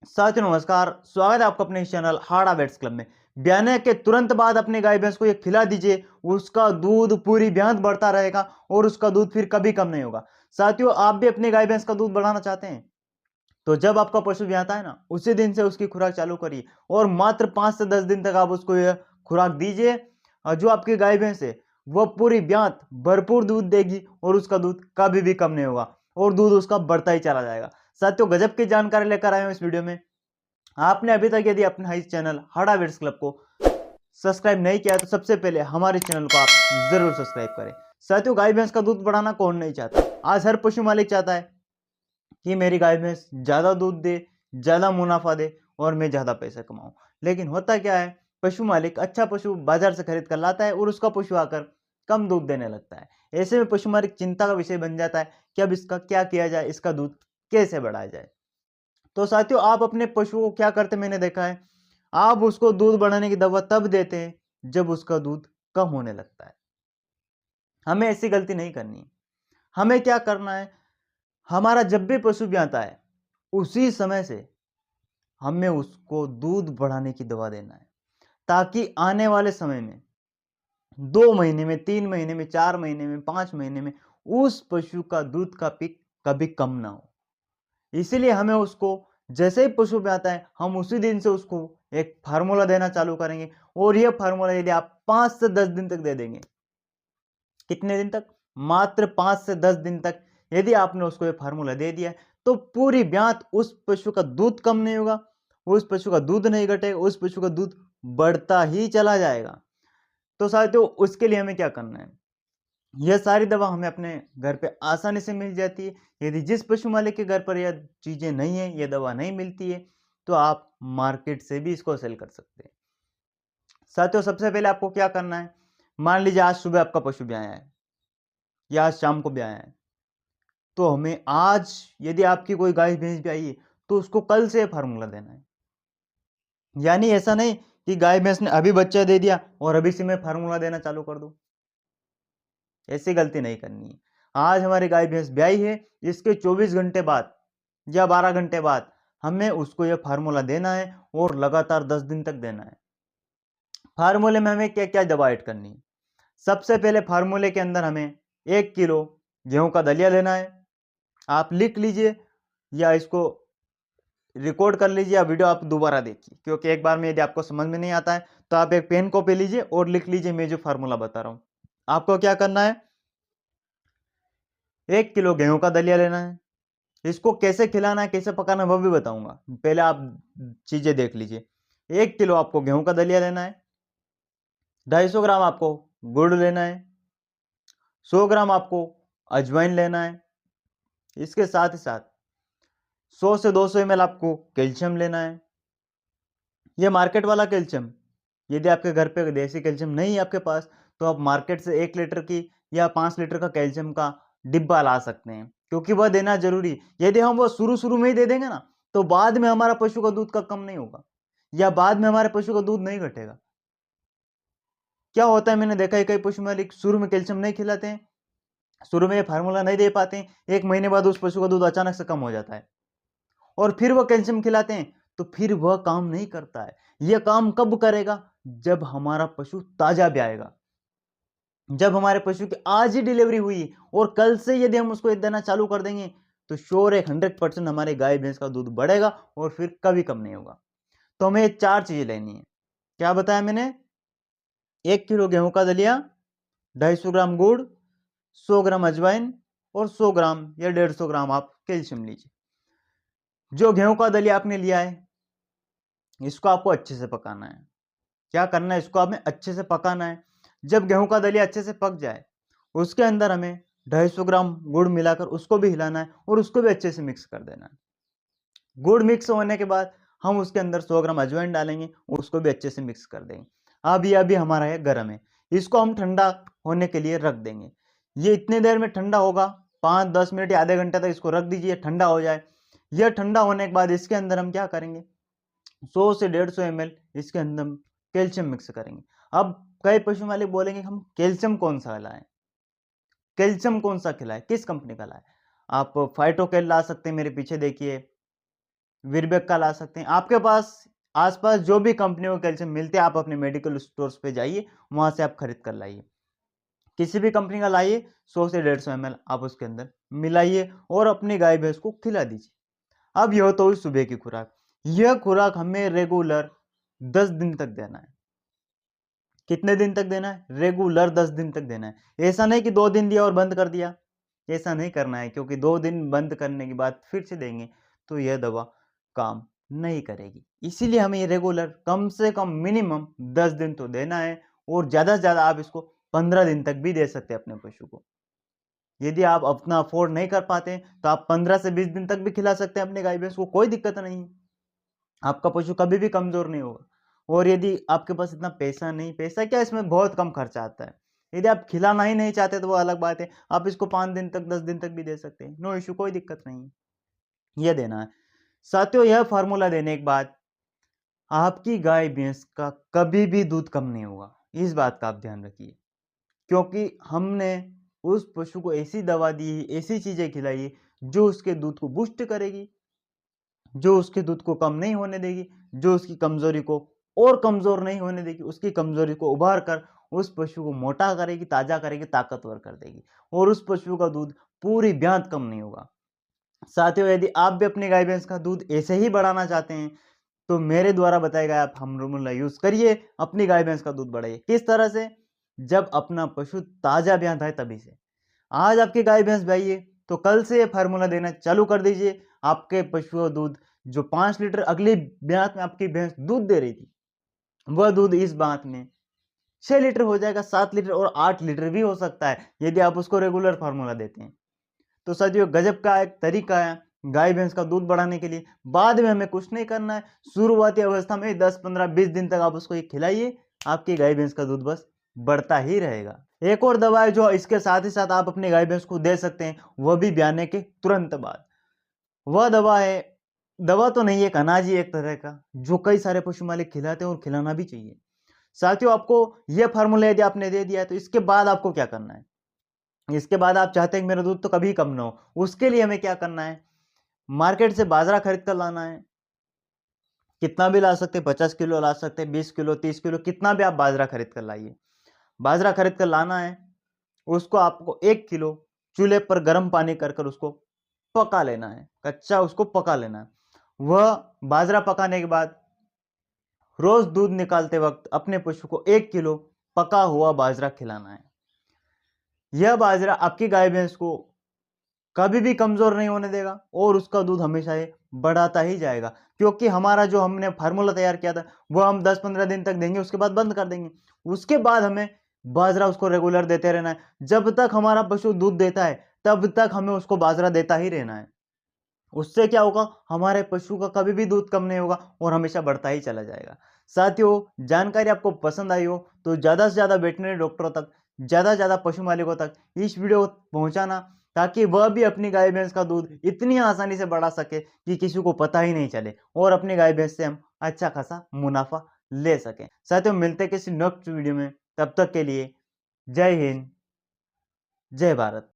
साथियों नमस्कार, स्वागत है आपका अपने इस चैनल हाड़ा वेट्स क्लब में। ब्याने के तुरंत बाद अपने गाय भैंस को ये खिला दीजिए, उसका दूध पूरी ब्यात बढ़ता रहेगा और उसका दूध फिर कभी कम नहीं होगा। साथियों, आप भी अपनी गाय भैंस का दूध बढ़ाना चाहते हैं तो जब आपका पशु ब्याता है ना, उसी दिन से उसकी खुराक चालू करिए और मात्र 5 से 10 दिन तक आप उसको यह खुराक दीजिए। और जो आपकी गाय भैंस है वह पूरी ब्यात भरपूर दूध देगी और उसका दूध कभी भी कम नहीं होगा और दूध उसका बढ़ता ही चला जाएगा। साथियों, गजब की जानकारी लेकर आए हूं इस वीडियो में। आपने अभी तक यदि अपना इस चैनल हाड़ा वेट्स क्लब को सब्सक्राइब नहीं किया तो सबसे पहले हमारे चैनल को आप जरूर सब्सक्राइब करें। साथियों, गाय भैंस का दूध बढ़ाना कौन नहीं चाहता। आज हर पशु मालिक चाहता है कि मेरी गाय भैंस ज्यादा दूध दे, ज्यादा मुनाफा दे और मैं ज्यादा पैसे कमाऊं। लेकिन होता क्या है, पशु मालिक अच्छा पशु बाजार से खरीद कर लाता है और उसका पशु आकर कम दूध देने लगता है। ऐसे में पशु मालिक चिंता का विषय बन जाता है कि अब इसका क्या किया जाए, इसका दूध कैसे बढ़ाया जाए। तो साथियों, आप अपने पशु को क्या करते मैंने देखा है, आप उसको दूध बढ़ाने की दवा तब देते हैं जब उसका दूध कम होने लगता है। हमें ऐसी गलती नहीं करनी है। हमें क्या करना है, हमारा जब भी पशु ब्याता है उसी समय से हमें उसको दूध बढ़ाने की दवा देना है, ताकि आने वाले समय में 2 महीने में, 3 महीने में, 4 महीने में, 5 महीने में उस पशु का दूध का पिक कभी कम ना हो। इसीलिए हमें उसको जैसे ही पशु पे आता है हम उसी दिन से उसको एक फार्मूला देना चालू करेंगे। और यह फार्मूला यदि आप 5 से 10 दिन तक दे देंगे, कितने दिन तक, मात्र 5 से 10 दिन तक यदि आपने उसको ये फार्मूला दे दिया तो पूरी ब्यात उस पशु का दूध कम नहीं होगा, उस पशु का दूध नहीं घटेगा, उस पशु का दूध बढ़ता ही चला जाएगा। तो साथियों, उसके लिए हमें क्या करना है, यह सारी दवा हमें अपने घर पे आसानी से मिल जाती है। यदि जिस पशु मालिक के घर पर यह चीजें नहीं है, यह दवा नहीं मिलती है, तो आप मार्केट से भी इसको सेल कर सकते हैं। साथियों, सबसे पहले आपको क्या करना है, मान लीजिए आज सुबह आपका पशु ब्याया है या आज शाम को ब्याया है, तो हमें आज यदि आपकी कोई गाय भैंस भी आई है तो उसको कल से फार्मूला देना है। यानी ऐसा नहीं कि गाय भैंस ने अभी बच्चा दे दिया और अभी से मैं फार्मूला देना चालू कर दूं। ऐसी गलती नहीं करनी है। आज हमारी गाय भैंस ब्याई है, इसके 24 घंटे बाद या 12 घंटे बाद हमें उसको यह फार्मूला देना है और लगातार 10 दिन तक देना है। फार्मूले में हमें क्या क्या दवा ऐड करनी है। सबसे पहले फार्मूले के अंदर हमें 1 किलो गेहूं का दलिया लेना है। आप लिख लीजिए या इसको रिकॉर्ड कर लीजिए या वीडियो आप दोबारा देखिए, क्योंकि एक बार में यदि आपको समझ में नहीं आता है तो आप एक पेन कॉपी लीजिए और लिख लीजिए मैं जो फार्मूला बता रहा हूं। आपको क्या करना है, 1 किलो गेहूं का दलिया लेना है। इसको कैसे खिलाना है, कैसे पकाना है, वो भी बताऊंगा। पहले आप चीजें देख लीजिए। 1 किलो आपको गेहूं का दलिया लेना है, 250 ग्राम आपको गुड़ लेना है, 100 ग्राम आपको अजवाइन लेना है। इसके साथ ही साथ 100 से 200 ml आपको कैल्शियम लेना है। यह मार्केट वाला कैल्शियम, यदि आपके घर पे देसी कैल्शियम नहीं है आपके पास, तो आप मार्केट से 1 लीटर की या 5 लीटर का कैल्शियम का डिब्बा ला सकते हैं, क्योंकि वह देना जरूरी। यदि हम वो शुरू शुरू में ही दे देंगे ना, तो बाद में हमारा पशु का दूध का कम नहीं होगा या बाद में हमारे पशु का दूध नहीं घटेगा। क्या होता है, मैंने देखा है कई पशु मालिक शुरू में कैल्शियम नहीं खिलाते हैं, शुरू में ये फार्मूला नहीं दे पाते हैं, 1 महीने बाद उस पशु का दूध अचानक से कम हो जाता है और फिर वह कैल्शियम खिलाते हैं तो फिर वह काम नहीं करता है। यह काम कब करेगा, जब हमारा पशु ताजा ब्याएगा, जब हमारे पशु की आज ही डिलीवरी हुई और कल से यदि हम उसको देना चालू कर देंगे तो श्योर है 100% हमारे गाय भैंस का दूध बढ़ेगा और फिर कभी कम नहीं होगा। तो हमें ये 4 चीजें लेनी है। क्या बताया मैंने, 1 किलो गेहूं का दलिया, 250 ग्राम गुड़, 100 ग्राम अजवाइन और 100 ग्राम या 150 ग्राम आप कैल्शियम लीजिए। जो गेहूं का दलिया आपने लिया है इसको आपको अच्छे से पकाना है। क्या करना है, इसको हमें अच्छे से पकाना है। जब गेहूं का दलिया अच्छे से पक जाए उसके अंदर हमें 250 ग्राम गुड़ मिलाकर उसको भी हिलाना है और उसको भी अच्छे से मिक्स कर देना है। गुड़ मिक्स होने के बाद हम उसके अंदर 100 ग्राम अजवाइन डालेंगे, उसको भी अच्छे से मिक्स कर देंगे। अब ये अभी हमारा है गर्म है, इसको हम ठंडा होने के लिए रख देंगे। ये इतने देर में ठंडा होगा, 5-10 मिनट या आधे घंटे तक इसको रख दीजिए ठंडा हो जाए। यह ठंडा होने के बाद इसके अंदर हम क्या करेंगे, 100 से 150 ml इसके अंदर कैल्शियम मिक्स करेंगे। अब कई पशु मालिक बोलेंगे हम कैल्शियम कौन सा लाएं, कैल्शियम कौन सा खिलाएं, किस कंपनी का लाएं। आप फाइटोकेल ला सकते हैं, मेरे पीछे देखिए वीरबेक का ला सकते हैं। आपके पास आसपास जो भी कंपनियों के कैल्शियम मिलते हैं, आप अपने मेडिकल स्टोर्स पे जाइए, वहां से आप खरीद कर लाइए। किसी भी कंपनी का लाइए, 100 से 150 ml आप उसके अंदर मिलाइए और अपनी गाय भैंस को खिला दीजिए। अब यह तो हुई सुबह की खुराक। यह खुराक हमें रेगुलर 10 दिन तक देना है। कितने दिन तक देना है? रेगुलर 10 दिन तक देना है। ऐसा नहीं कि 2 दिन दिया और बंद कर दिया, ऐसा नहीं करना है, क्योंकि 2 दिन बंद करने के बाद फिर से देंगे तो यह दवा काम नहीं करेगी। इसीलिए हमें ये रेगुलर कम से कम मिनिमम 10 दिन तो देना है, और ज़्यादा से ज़्यादा आप इसको 15 दिन तक भी दे सकते हैं अपने पशु को। यदि आप अपना अफोर्ड नहीं कर पाते तो आप 15 से 20 दिन तक भी खिला सकते हैं अपने गाय भैंस को, कोई दिक्कत नहीं है। आपका पशु कभी भी कमजोर नहीं होगा। और यदि आपके पास इतना पैसा नहीं, पैसा क्या, इसमें बहुत कम खर्चा आता है। यदि आप खिलाना ही नहीं चाहते तो वो अलग बात है, आप इसको 5 दिन तक 10 दिन तक भी दे सकते हैं, नो इश्यू, कोई दिक्कत नहीं है। यह देना है। साथियों, यह फार्मूला देने के बाद आपकी गाय भैंस का कभी भी दूध कम नहीं होगा, इस बात का आप ध्यान रखिए। क्योंकि हमने उस पशु को ऐसी दवा दी है, ऐसी चीजें खिलाई है जो उसके दूध को बूस्ट करेगी, जो उसके दूध को कम नहीं होने देगी, जो उसकी कमजोरी को और कमजोर नहीं होने देगी, उसकी कमजोरी को उभार कर उस पशु को मोटा करेगी, ताजा करेगी, ताकतवर कर देगी, और उस पशु का दूध पूरी ब्यात कम नहीं होगा। साथियों, यदि आप भी अपनी गाय भैंस का दूध ऐसे ही बढ़ाना चाहते हैं तो मेरे द्वारा बताए गए आप फार्मूला यूज करिए, अपनी गाय भैंस का दूध बढ़ाइए। किस तरह से? जब अपना पशु ताजा ब्यात है तभी से। आज आपकी गाय भैंस ब्याई है तो कल से ये फार्मूला देना चालू कर दीजिए। आपके पशु का दूध जो 5 लीटर अगली ब्यात में आपकी भैंस दूध दे रही थी, वह दूध इस बात में 6 लीटर हो जाएगा, 7 लीटर और 8 लीटर भी हो सकता है, यदि आप उसको रेगुलर फार्मूला देते हैं। तो साथियों, गजब का एक तरीका है गाय भैंस का दूध बढ़ाने के लिए। बाद में हमें कुछ नहीं करना है, शुरुआती अवस्था में 10 15 20 दिन तक आप उसको ये खिलाइए, आपकी गाय भैंस का दूध बस बढ़ता ही रहेगा। एक और दवा है जो इसके साथ ही साथ आप अपनी गाय भैंस को दे सकते हैं, वह भी ब्याने के तुरंत बाद। वह दवा है, दवा तो नहीं है, एक अनाज ही एक तरह का, जो कई सारे पशु मालिक खिलाते हैं और खिलाना भी चाहिए। साथियों, आपको यह फार्मूला यदि आपने दे दिया है तो इसके बाद आपको क्या करना है? इसके बाद आप चाहते हैं कि मेरा दूध तो कभी कम ना हो, उसके लिए हमें क्या करना है? मार्केट से बाजरा खरीद कर लाना है। कितना भी ला सकते हैं, 50 किलो ला सकते हैं, 20 किलो, 30 किलो, कितना भी आप बाजरा खरीद कर लाइए। बाजरा खरीद कर लाना है, उसको आपको 1 किलो चूल्हे पर गर्म पानी कर कर उसको पका लेना है, कच्चा उसको पका लेना है। वह बाजरा पकाने के बाद रोज दूध निकालते वक्त अपने पशु को 1 किलो पका हुआ बाजरा खिलाना है। यह बाजरा आपकी गाय भैंस को कभी भी कमजोर नहीं होने देगा और उसका दूध हमेशा ही बढ़ाता ही जाएगा। क्योंकि हमारा जो हमने फार्मूला तैयार किया था वो हम 10-15 दिन तक देंगे, उसके बाद बंद कर देंगे। उसके बाद हमें बाजरा उसको रेगुलर देते रहना है। जब तक हमारा पशु दूध देता है तब तक हमें उसको बाजरा देता ही रहना है। उससे क्या होगा? हमारे पशु का कभी भी दूध कम नहीं होगा और हमेशा बढ़ता ही चला जाएगा। साथियों, जानकारी आपको पसंद आई हो तो ज़्यादा से ज़्यादा वेटनरी डॉक्टरों तक, ज़्यादा से ज़्यादा पशु मालिकों तक इस वीडियो को पहुँचाना, ताकि वह भी अपनी गाय भैंस का दूध इतनी आसानी से बढ़ा सके कि किसी को पता ही नहीं चले, और अपनी गाय भैंस से हम अच्छा खासा मुनाफा ले सकें। साथियों, मिलते हैं किसी नेक्स्ट वीडियो में, तब तक के लिए जय हिंद, जय भारत।